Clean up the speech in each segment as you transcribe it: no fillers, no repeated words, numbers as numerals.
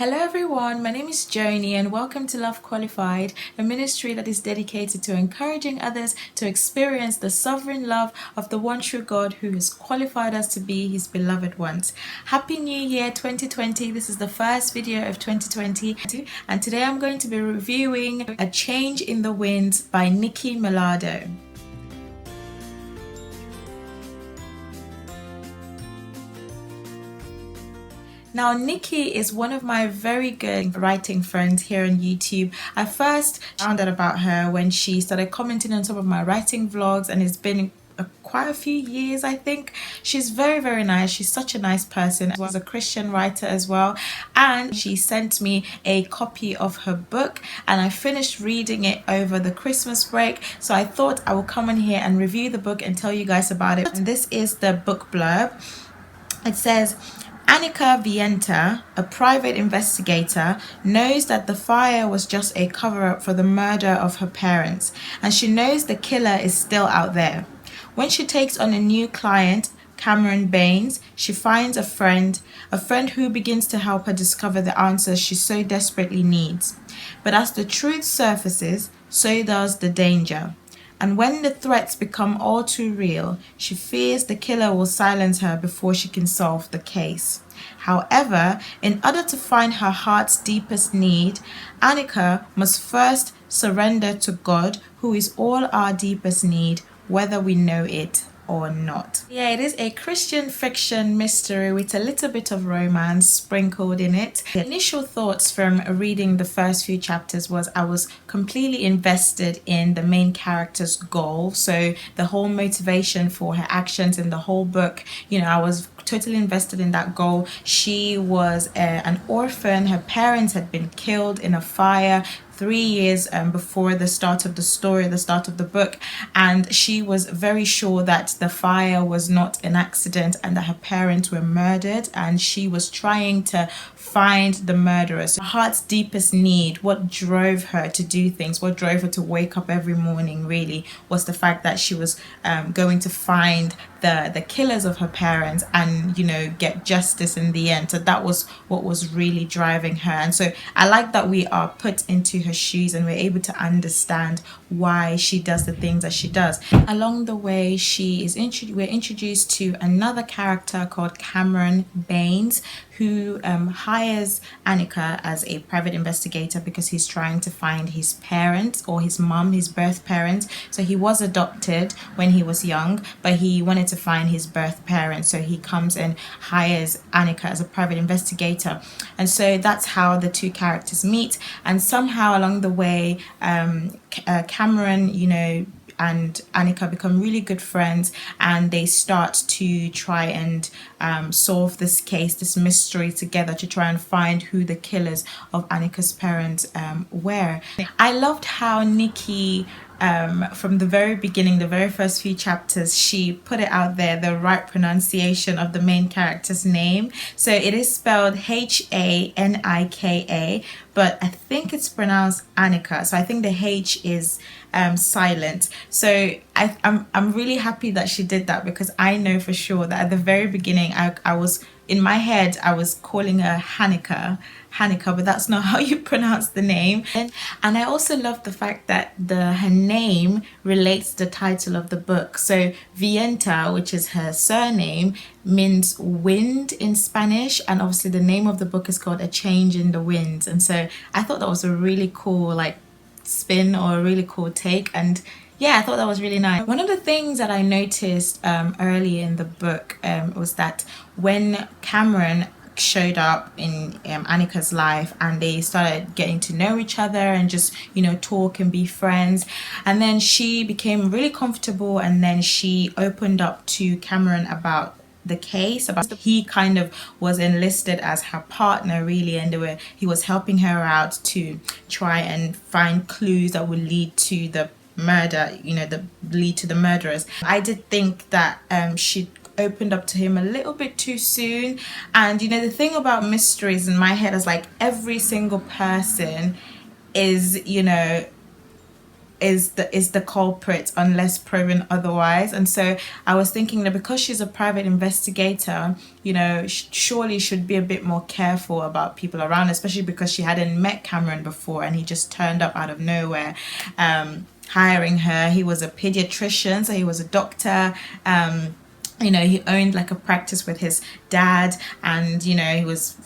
Hello everyone, my name is Joanny and welcome to Love Qualified, a ministry that is dedicated to encouraging others to experience the sovereign love of the one true God who has qualified us to be his beloved ones. Happy New Year 2020. This is the first video of 2020 and today I'm going to be reviewing A Change in the Winds by Nikki Mellado. Now, Nikki is one of my very good writing friends here on YouTube. I first found out about her when she started commenting on some of my writing vlogs, and it's been quite a few years, I think. She's very nice. She's such a nice person. She was a Christian writer as well, and she sent me a copy of her book and I finished reading it over the Christmas break, so I thought I will come in here and review the book and tell you guys about it. And this is the book blurb. It says, Annika Vienta, a private investigator, knows that the fire was just a cover-up for the murder of her parents, and she knows the killer is still out there. When she takes on a new client, Cameron Baines, she finds a friend who begins to help her discover the answers she so desperately needs. But as the truth surfaces, so does the danger. And when the threats become all too real, she fears the killer will silence her before she can solve the case. However, in order to find her heart's deepest need, Annika must first surrender to God, who is all our deepest need, whether we know it or not. Yeah, it is a Christian fiction mystery with a little bit of romance sprinkled in it. The initial thoughts from reading the first few chapters was I was completely invested in the main character's goal. So the whole motivation for her actions in the whole book, I was totally invested in that goal. She was an orphan. Her parents had been killed in a fire 3 years before the start of the story, the start of the book, and she was very sure that the fire was not an accident and that her parents were murdered, and she was trying to find the murderers. Her heart's deepest need, what drove her to do things, what drove her to wake up every morning really, was the fact that she was going to find the killers of her parents and get justice in the end. So that was what was really driving her. And so I like that we are put into her shoes and we're able to understand why she does the things that she does. Along the way, we're introduced to another character called Cameron Baines, who hires Annika as a private investigator because he's trying to find his parents, or his mom, his birth parents. So he was adopted when he was young, but he wanted to find his birth parents. So he comes and hires Annika as a private investigator. And so that's how the two characters meet. And somehow along the way, Cameron, and Annika become really good friends, and they start to try and solve this case, this mystery together, to try and find who the killers of Annika's parents were. I loved how Nikki, from the very beginning, the very first few chapters, she put it out there, the right pronunciation of the main character's name. So it is spelled Hanika, but I think it's pronounced Annika. So I think the H is silent. So I'm really happy that she did that, because I know for sure that at the very beginning I was, in my head, I was calling her Hanika, but that's not how you pronounce the name. And I also love the fact that her name relates to the title of the book. So Vienta, which is her surname, means wind in Spanish, and obviously the name of the book is called A Change in the Winds. And so I thought that was a really cool spin, or a really cool take, and yeah, I thought that was really nice. One of the things that I noticed early in the book was that when Cameron showed up in Annika's life and they started getting to know each other and just talk and be friends, and then she became really comfortable, and then she opened up to Cameron about the case, about he kind of was enlisted as her partner really, and he was helping her out to try and find clues that would lead to the murder, lead to the murderers. I did think that she opened up to him a little bit too soon. And the thing about mysteries in my head is every single person is is the culprit unless proven otherwise. And so I was thinking that because she's a private investigator, surely should be a bit more careful about people around, especially because she hadn't met Cameron before and he just turned up out of nowhere, hiring her. He was a pediatrician, so he was a doctor. He owned like a practice with his dad, and he was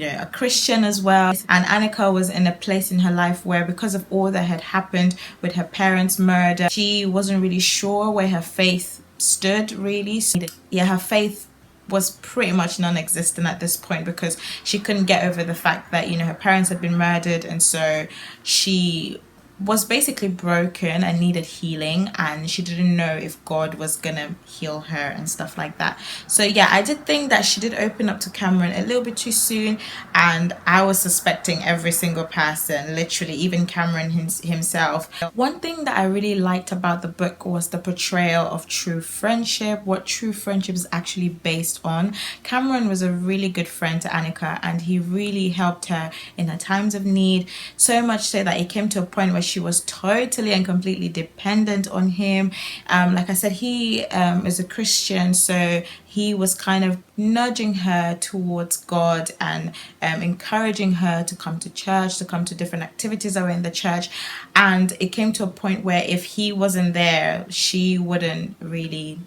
a Christian as well. And Annika was in a place in her life where, because of all that had happened with her parents' murder, she wasn't really sure where her faith stood, really. So, yeah, her faith was pretty much non-existent at this point, because she couldn't get over the fact that her parents had been murdered, and so she was basically broken and needed healing, and she didn't know if God was gonna heal her and stuff like that. So yeah, I did think that she did open up to Cameron a little bit too soon, and I was suspecting every single person, literally even Cameron himself. One thing that I really liked about the book was the portrayal of true friendship, what true friendship is actually based on. Cameron was a really good friend to Annika, and he really helped her in her times of need, so much so that it came to a point where she was totally and completely dependent on him. Like I said, he is a Christian, so he was kind of nudging her towards God and encouraging her to come to church, to come to different activities that were in the church. And it came to a point where if he wasn't there, she wouldn't really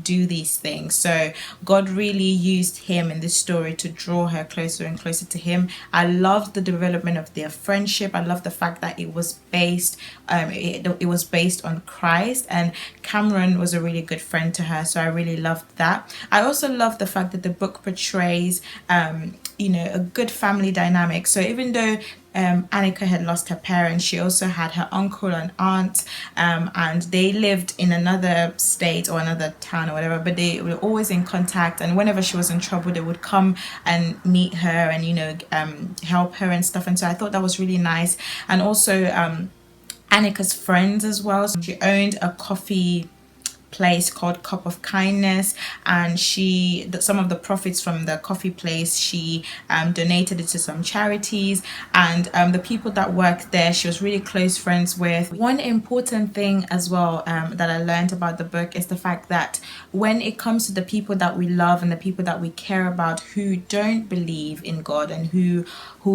do these things. So God really used him in this story to draw her closer and closer to him. I loved the development of their friendship. I love the fact that it was based it was based on Christ, and Cameron was a really good friend to her, so I really loved that. I also love the fact that the book portrays a good family dynamic. So even though Annika had lost her parents, she also had her uncle and aunt, and they lived in another state or another town or whatever, but they were always in contact, and whenever she was in trouble they would come and meet her and help her and stuff. And so I thought that was really nice. And also Annika's friends as well. So she owned a coffee place called Cup of Kindness, and some of the profits from the coffee place, she donated it to some charities, and the people that worked there she was really close friends with. One important thing as well that I learned about the book is the fact that when it comes to the people that we love and the people that we care about who don't believe in God and who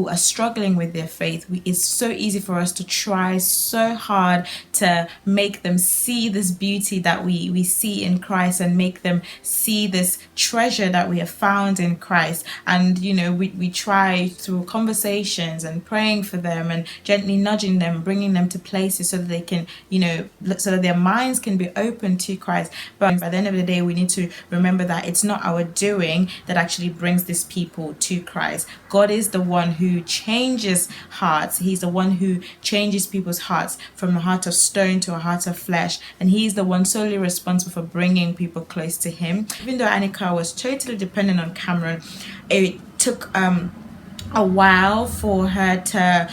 are struggling with their faith, it's so easy for us to try so hard to make them see this beauty that we see in Christ, and make them see this treasure that we have found in Christ. And we try through conversations and praying for them and gently nudging them, bringing them to places so that they can so that their minds can be open to Christ. But by the end of the day, we need to remember that it's not our doing that actually brings these people to Christ. God is the one who changes hearts. He's the one who changes people's hearts from a heart of stone to a heart of flesh, and he's the one solely responsible for bringing people close to him. Even though Annika was totally dependent on Cameron, it took a while for her to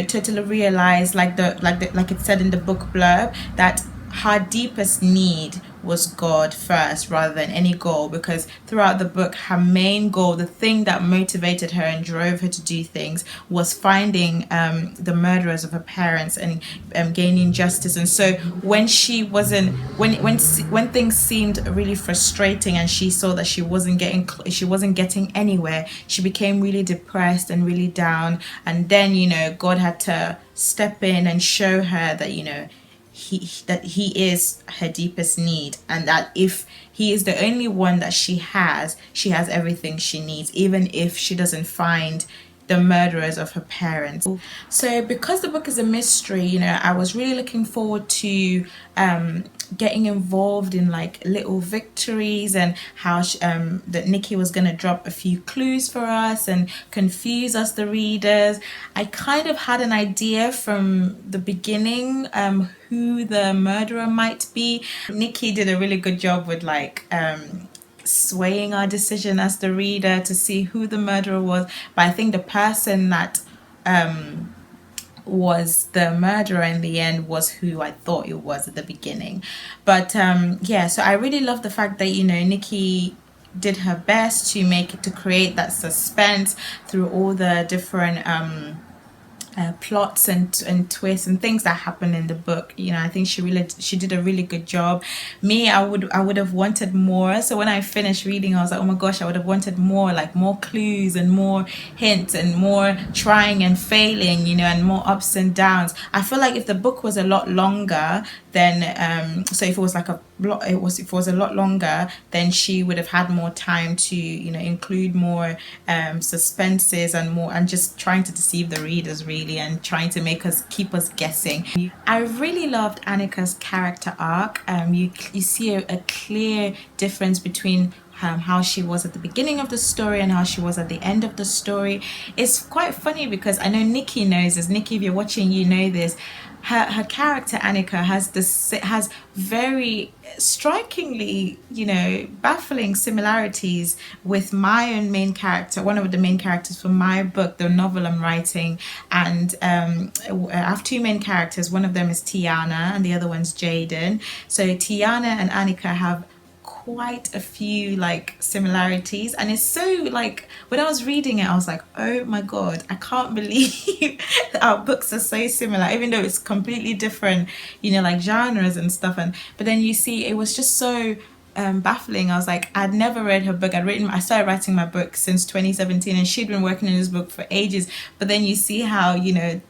totally realize, like it said in the book blurb, that her deepest need was God first rather than any goal, because throughout the book her main goal, the thing that motivated her and drove her to do things, was finding the murderers of her parents and gaining justice. And so when she wasn't when things seemed really frustrating and she saw that she wasn't getting anywhere, she became really depressed and really down. And then God had to step in and show her that he is her deepest need, and that if he is the only one that she has everything she needs, even if she doesn't find the murderers of her parents. So because the book is a mystery, I was really looking forward to getting involved in like little victories, and how that Nikki was going to drop a few clues for us and confuse us, the readers. I kind of had an idea from the beginning who the murderer might be. Nikki did a really good job with swaying our decision as the reader to see who the murderer was. But I think the person that was the murderer in the end was who I thought it was at the beginning. But so I really love the fact that Nikki did her best to create that suspense through all the different plots and twists and things that happen in the book. You know, I think she did a really good job. Me, I would have wanted more. So when I finished reading, I was like, oh my gosh, I would have wanted more, like more clues and more hints and more trying and failing, you know, and more ups and downs. I feel like if the book was a lot longer, then so if it was like if it was a lot longer, then she would have had more time to, you know, include more suspenses and more, and just trying to deceive the readers really, and trying to keep us guessing. I really loved Annika's character arc. You see a clear difference between how she was at the beginning of the story and how she was at the end of the story. It's quite funny because I know Nikki knows this. Nikki, if you're watching, you know this. Her character Annika has very strikingly, you know, baffling similarities with my own main character, one of the main characters for my book, the novel I'm writing. And I have two main characters. One of them is Tiana and the other one's Jaden. So Tiana and Annika have quite a few like similarities, and it's so like when I was reading it I was like, oh my god, I can't believe our books are so similar, even though it's completely different, you know, like genres and stuff. And but then you see it was just so baffling. I was like, I'd never read her book. I started writing my book since 2017 and she'd been working on this book for ages. But then you see how, you know,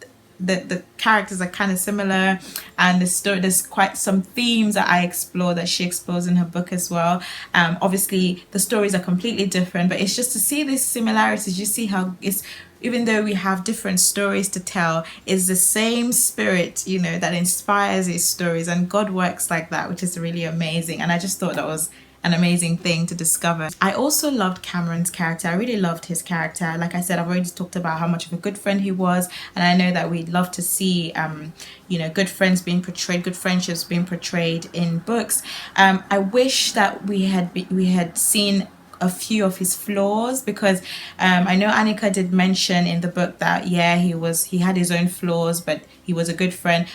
the characters are kind of similar, and the story, there's quite some themes that I explore that she explores in her book as well. Obviously the stories are completely different, but it's just to see these similarities. You see how it's, even though we have different stories to tell, it's the same spirit, you know, that inspires these stories, and God works like that, which is really amazing. And I just thought that was an amazing thing to discover. I also loved Cameron's character. I really loved his character. Like I said, I've already talked about how much of a good friend he was, and I know that we'd love to see you know, good friends being portrayed, good friendships being portrayed in books. I wish that we had seen a few of his flaws, because I know Annika did mention in the book that yeah, he had his own flaws, but he was a good friend.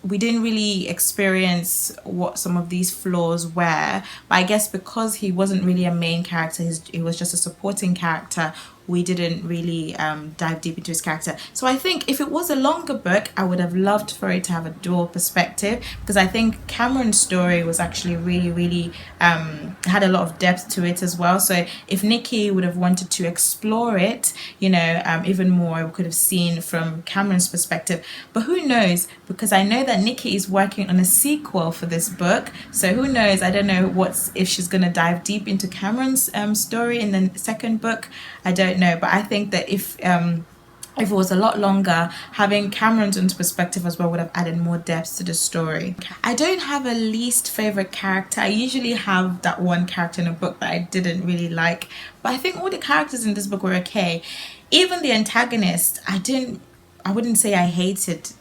We didn't really experience what some of these flaws were, but I guess because he wasn't really a main character, he was just a supporting character, we didn't really dive deep into his character. So I think if it was a longer book, I would have loved for it to have a dual perspective, because I think Cameron's story was actually really had a lot of depth to it as well. So if Nikki would have wanted to explore it, you know, even more, we could have seen from Cameron's perspective. But who knows, because I know that Nikki is working on a sequel for this book, so who knows, I don't know if she's going to dive deep into Cameron's story in the second book. I don't know, but I think that if it was a lot longer, having Cameron's perspective as well would have added more depth to the story. I don't have a least favorite character. I usually have that one character in a book that I didn't really like, but I think all the characters in this book were okay. Even the antagonist, I wouldn't say I hated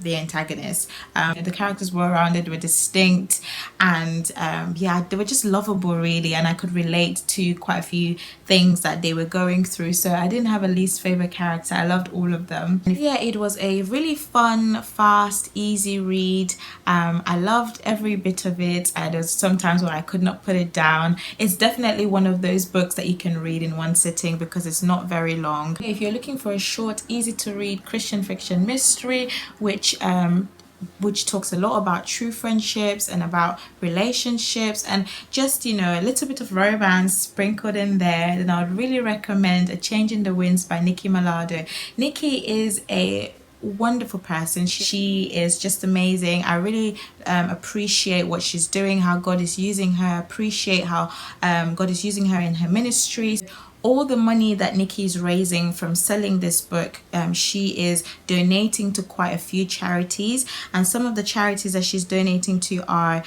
the antagonist. The characters were rounded, were distinct, and yeah, they were just lovable really, and I could relate to quite a few things that they were going through. So I didn't have a least favorite character. I loved all of them. Yeah, it was a really fun, fast, easy read. I loved every bit of it. There was sometimes where I could not put it down. It's definitely one of those books that you can read in one sitting because it's not very long. If you're looking for a short, easy to read Christian fiction mystery, which talks a lot about true friendships and about relationships and just, you know, a little bit of romance sprinkled in there, then I would really recommend A Change in the Winds by Nikki Mellado. Nikki is a wonderful person. She is just amazing. I really appreciate what she's doing, how God is using her, appreciate how God is using her in her ministries. All the money that Nikki is raising from selling this book, she is donating to quite a few charities, and some of the charities that she's donating to are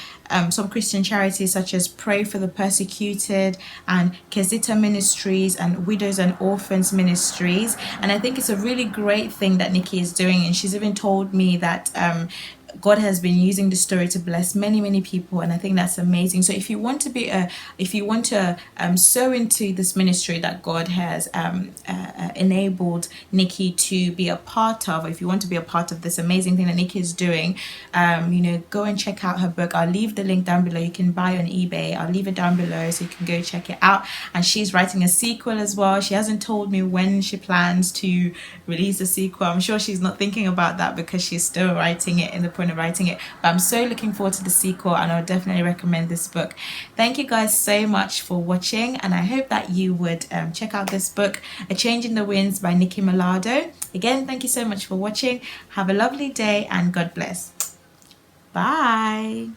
some Christian charities such as Pray for the Persecuted and Kezita Ministries and Widows and Orphans Ministries. And I think it's a really great thing that Nikki is doing, and she's even told me that God has been using the story to bless many people, and I think that's amazing. So if you want to sow into this ministry that God has enabled Nikki to be a part of, if you want to be a part of this amazing thing that Nikki is doing, go and check out her book. I'll leave the link down below. You can buy on eBay. I'll leave it down below so you can go check it out. And she's writing a sequel as well. She hasn't told me when she plans to release a sequel. I'm sure she's not thinking about that because she's still writing it, in the point of writing it. But I'm so looking forward to the sequel, and I'll definitely recommend this book. Thank you guys so much for watching, and I hope that you would check out this book, A Change in the Winds by Nikki Mellado. Again, thank you so much for watching. Have a lovely day and God bless. Bye.